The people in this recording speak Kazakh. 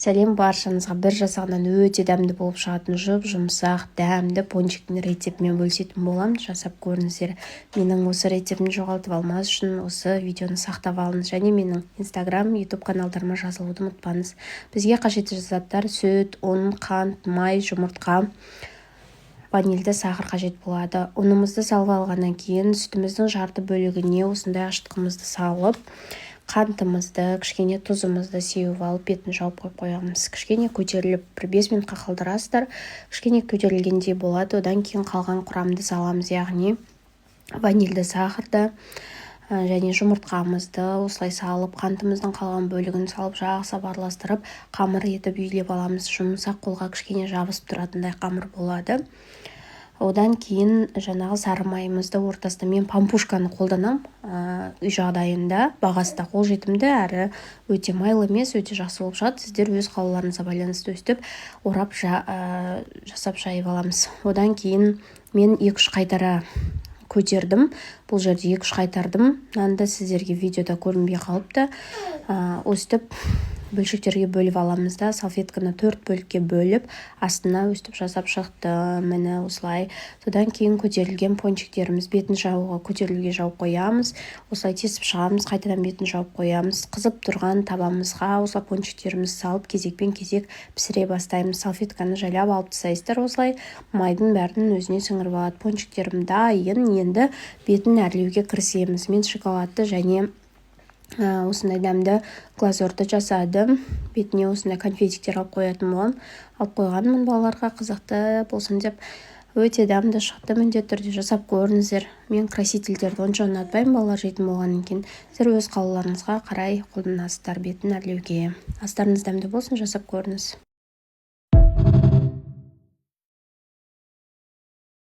Сәлем баршаңызға. бір жасағаннан өте дәмді болып шығатын жұмсақ дәмді пончиктің рецептімен бөлісетін боламын. Жасап көріңіздер. Менің осы рецептімді жоғалтып алмас үшін осы видеоны сақтап алыңыз және менің Instagram, YouTube каналдарыма жазылуды ұмытпаңыз. Бізге қажетті заттар: сүт, ұн, қант, май, жұмыртқа, ванильді сахар қажет болады. Ұнымызды салып алғаннан кейін сүтіміздің жарты бөлігіне осындай ашытқымызды салып, қантымызды, кішкене тұзымызды сеуіп алып, бетін жауып қоямыз. Кішкене көтеріліп, 5 минутқа қалдырасыздар. Кішкене көтерілгендей болады. Одан кейін қалған құрамды саламыз, яғни ванильді сахарды және жұмыртқамызды осылай салып, қантымыздың қалған бөлігін салып, жақсылап араластырып, қамыр етіп үйлеп аламыз. Жұмсақ, қолға кішкене жабысып тұратындай қамыр болады. Одан кейін жаңағы сары майымызды ортасында, мен пампушканы қолданам, үй жағдайында бағасы да қолжетімді, әрі өте майлы емес, өте жақсы болып шығады. Сіздер өз қалауларыңызға байланысты өстіп орап жасап жайып аламыз. Одан кейін мен 2-3 қайтара көтердім. Бұл жерде 2-3 қайтардым. Нанды сіздерге видеода көрінбей қалыпты. Өстіп бөлшектерге бөліп аламыз да, салфетканы 4 бөлікке бөліп, астына өстіп жасап шықты. Міне осылай. Содан кейін көтерілген пончиктеріміз, бетін жауға көтерілуге жауып қоямыз. Осылай тесіп шығамыз, қайтадан бетін жауып қоямыз. Қызып тұрған табамызға осылай пончиктерімізді салып, кезекпен кезек пісіре бастаймыз. Салфетканы жайлап алып тастайсыздар. Осылай майдың бәрін өзіне сіңіріп алады. Пончиктерім дайын. Енді бетін әрлеуге кірісеміз. Мен шоколадты және осындай дәмді глазурды жасадым. Бетіне осындай конфетиктер алып қоятын болам. Алып қойғанмын балаларға қызықты болсын деп. Өте дәмді шықты. Міндетті түрде жасап көріңіздер. Мен красительдерді онша ұнатпаймын, балалар жейтін болғаннан кейін. Сіздер өз қалауларыңызға қарай қолданасыздар бетін әрлеуге. Астарыңыз дәмді болсын, жасап көріңіз.